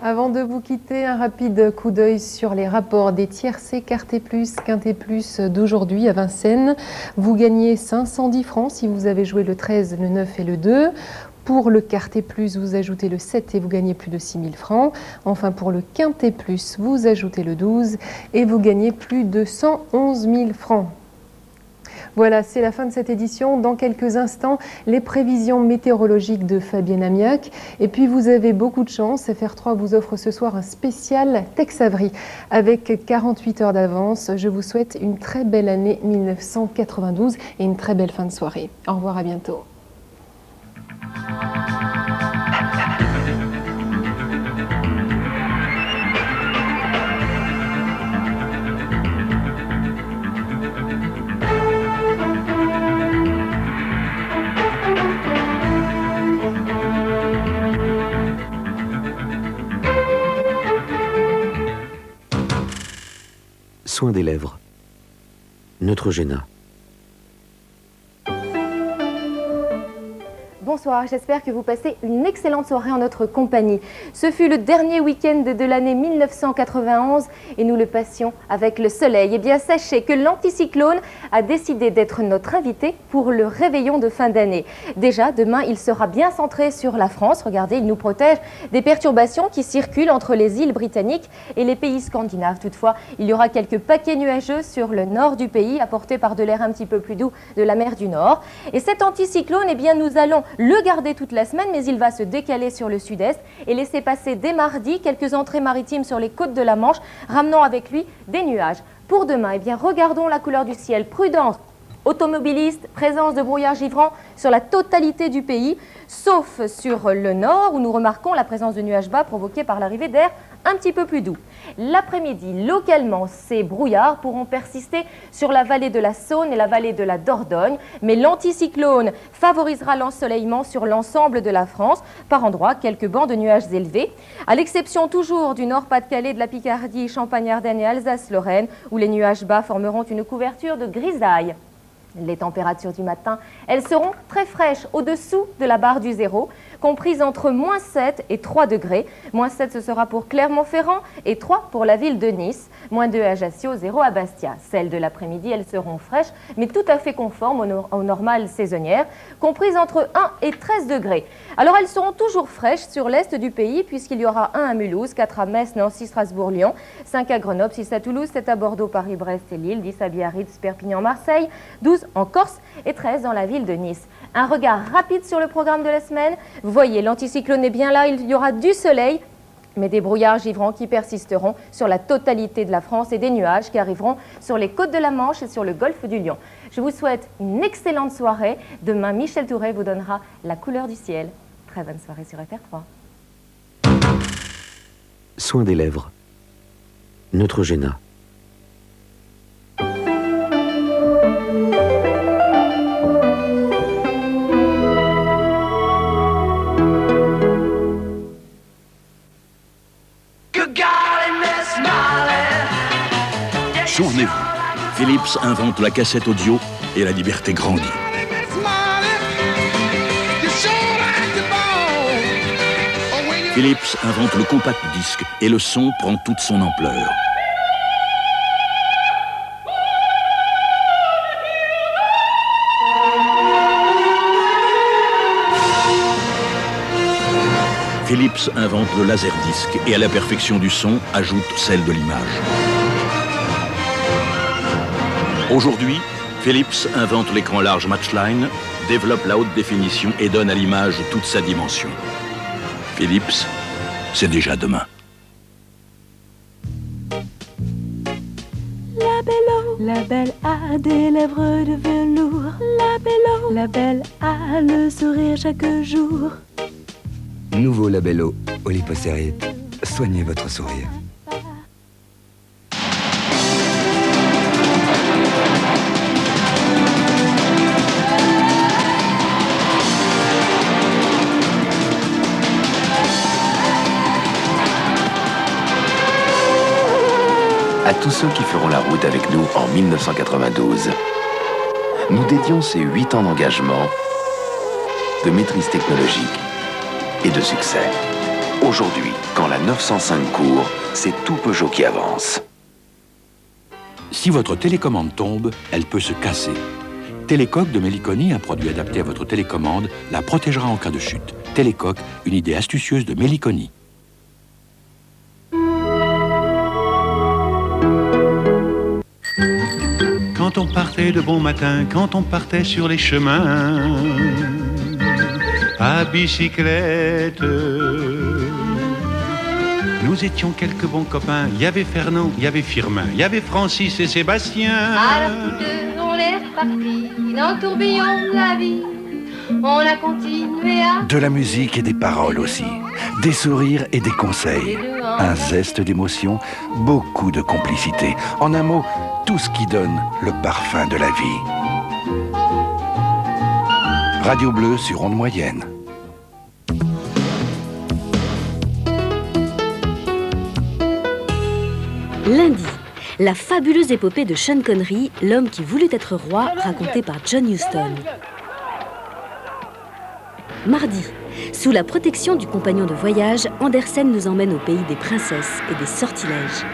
Avant de vous quitter, un rapide coup d'œil sur les rapports des tiercés Quartet Plus, Quintet Plus d'aujourd'hui à Vincennes. Vous gagnez 510 francs si vous avez joué le 13, le 9 et le 2. Pour le Quartet Plus, vous ajoutez le 7 et vous gagnez plus de 6 000 francs. Enfin, pour le Quintet Plus, vous ajoutez le 12 et vous gagnez plus de 111 000 francs. Voilà, c'est la fin de cette édition. Dans quelques instants, les prévisions météorologiques de Fabienne Amiac. Et puis, vous avez beaucoup de chance. FR3 vous offre ce soir un spécial Tex Avery avec 48 heures d'avance. Je vous souhaite une très belle année 1992 et une très belle fin de soirée. Au revoir, à bientôt. Soin des lèvres. Neutrogena. Bonsoir, j'espère que vous passez une excellente soirée en notre compagnie. Ce fut le dernier week-end de l'année 1991 et nous le passions avec le soleil. Eh bien, sachez que l'anticyclone a décidé d'être notre invité pour le réveillon de fin d'année. Déjà, demain, il sera bien centré sur la France. Regardez, il nous protège des perturbations qui circulent entre les îles britanniques et les pays scandinaves. Toutefois, il y aura quelques paquets nuageux sur le nord du pays, apportés par de l'air un petit peu plus doux de la mer du Nord. Et cet anticyclone, eh bien, nous allons le garder toute la semaine, mais il va se décaler sur le sud-est et laisser passer dès mardi quelques entrées maritimes sur les côtes de la Manche, ramenant avec lui des nuages. Pour demain, eh bien, regardons la couleur du ciel. Prudence automobilistes, présence de brouillard givrant sur la totalité du pays, sauf sur le nord où nous remarquons la présence de nuages bas provoqués par l'arrivée d'air un petit peu plus doux. L'après-midi, localement, ces brouillards pourront persister sur la vallée de la Saône et la vallée de la Dordogne, mais l'anticyclone favorisera l'ensoleillement sur l'ensemble de la France, par endroits quelques bancs de nuages élevés, à l'exception toujours du Nord-Pas-de-Calais, de la Picardie, Champagne-Ardenne et Alsace-Lorraine, où les nuages bas formeront une couverture de grisaille. Les températures du matin, elles seront très fraîches, au-dessous de la barre du zéro, comprises entre moins 7 et 3 degrés. Moins 7, ce sera pour Clermont-Ferrand et 3 pour la ville de Nice. Moins 2 à Ajaccio, 0 à Bastia. Celles de l'après-midi, elles seront fraîches, mais tout à fait conformes aux normales saisonnières, comprises entre 1 et 13 degrés. Alors, elles seront toujours fraîches sur l'est du pays, puisqu'il y aura 1 à Mulhouse, 4 à Metz, Nancy, Strasbourg, Lyon, 5 à Grenoble, 6 à Toulouse, 7 à Bordeaux, Paris, Brest et Lille, 10 à Biarritz, Perpignan, Marseille, 12 en Corse et 13 dans la ville de Nice. Un regard rapide sur le programme de la semaine. Vous voyez, l'anticyclone est bien là, il y aura du soleil, mais des brouillards givrants qui persisteront sur la totalité de la France et des nuages qui arriveront sur les côtes de la Manche et sur le golfe du Lion. Je vous souhaite une excellente soirée. Demain, Michel Touret vous donnera la couleur du ciel. Très bonne soirée sur FR3. Soin des lèvres. Neutrogena. Souvenez-vous, Philips invente la cassette audio et la liberté grandit. Philips invente le compact disque et le son prend toute son ampleur. Philips invente le laserdisc et à la perfection du son ajoute celle de l'image. Aujourd'hui, Philips invente l'écran large Matchline, développe la haute définition et donne à l'image toute sa dimension. Philips, c'est déjà demain. La belle a des lèvres de velours. La belle a le sourire chaque jour. Nouveau Labello, Olipocerite. Soignez votre sourire. À tous ceux qui feront la route avec nous en 1992, nous dédions ces 8 ans d'engagement, de maîtrise technologique et de succès. Aujourd'hui, quand la 905 court, c'est tout Peugeot qui avance. Si votre télécommande tombe, elle peut se casser. Télécoque de Meliconi, un produit adapté à votre télécommande, la protégera en cas de chute. Télécoque, une idée astucieuse de Meliconi. Quand on partait de bon matin, quand on partait sur les chemins, à bicyclette, nous étions quelques bons copains. Il y avait Fernand, il y avait Firmin, il y avait Francis et Sébastien. Alors tous deux, on est repartis dans le tourbillon de la vie. On a continué à... De la musique et des paroles aussi. Des sourires et des conseils. Un zeste d'émotion, beaucoup de complicité. En un mot, tout ce qui donne le parfum de la vie. Radio Bleue sur onde moyenne. Lundi, la fabuleuse épopée de Sean Connery, l'homme qui voulut être roi, racontée par John Huston. Mardi, sous la protection du compagnon de voyage, Andersen nous emmène au pays des princesses et des sortilèges.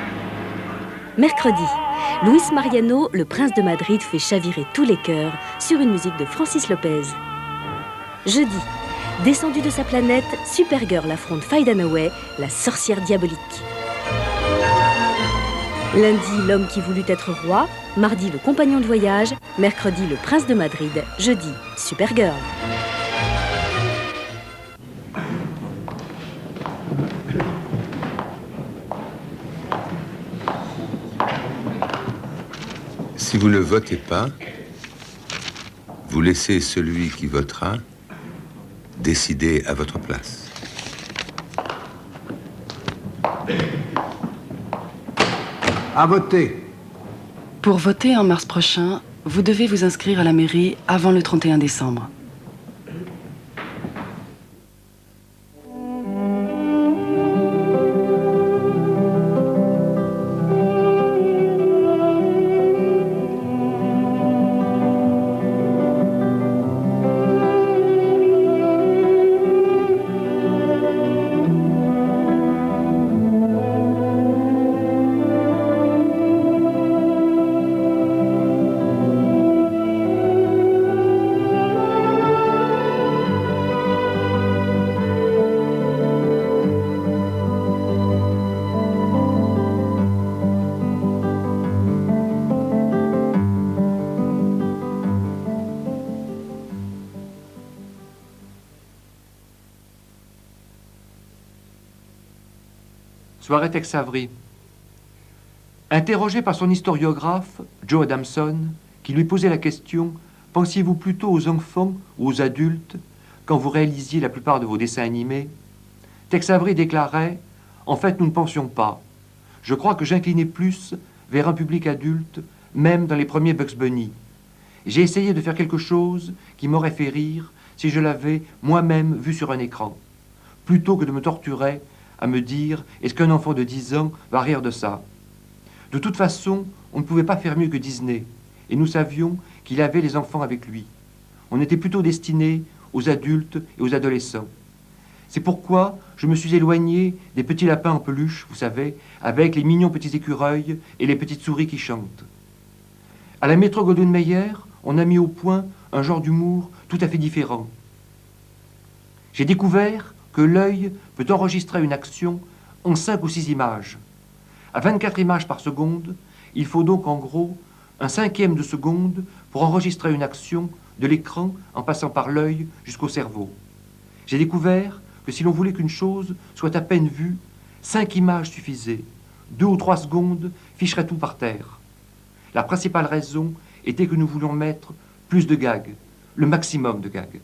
Mercredi, Luis Mariano, le prince de Madrid, fait chavirer tous les cœurs sur une musique de Francis Lopez. Jeudi, descendu de sa planète, Supergirl affronte Faye Dunaway, la sorcière diabolique. Lundi, l'homme qui voulut être roi. Mardi, le compagnon de voyage. Mercredi, le prince de Madrid. Jeudi, Supergirl. Si vous ne votez pas, vous laissez celui qui votera décider à votre place. À voter. Pour voter en mars prochain, vous devez vous inscrire à la mairie avant le 31 décembre. Soirée Tex Avery. Interrogé par son historiographe, Joe Adamson, qui lui posait la question « Pensiez-vous plutôt aux enfants ou aux adultes quand vous réalisiez la plupart de vos dessins animés ?» Tex Avery déclarait « En fait, nous ne pensions pas. Je crois que j'inclinais plus vers un public adulte, même dans les premiers Bugs Bunny. J'ai essayé de faire quelque chose qui m'aurait fait rire si je l'avais moi-même vu sur un écran, plutôt que de me torturer à me dire « Est-ce qu'un enfant de 10 ans va rire de ça ?» De toute façon, on ne pouvait pas faire mieux que Disney, et nous savions qu'il avait les enfants avec lui. On était plutôt destiné aux adultes et aux adolescents. C'est pourquoi je me suis éloigné des petits lapins en peluche, vous savez, avec les mignons petits écureuils et les petites souris qui chantent. À la Metro-Goldwyn-Mayer, on a mis au point un genre d'humour tout à fait différent. J'ai découvert que l'œil peut enregistrer une action en 5 ou 6 images. À 24 images par seconde, il faut donc en gros un 1/5 de seconde pour enregistrer une action de l'écran en passant par l'œil jusqu'au cerveau. J'ai découvert que si l'on voulait qu'une chose soit à peine vue, 5 images suffisaient. 2 ou 3 secondes ficheraient tout par terre. La principale raison était que nous voulions mettre plus de gags, le maximum de gags.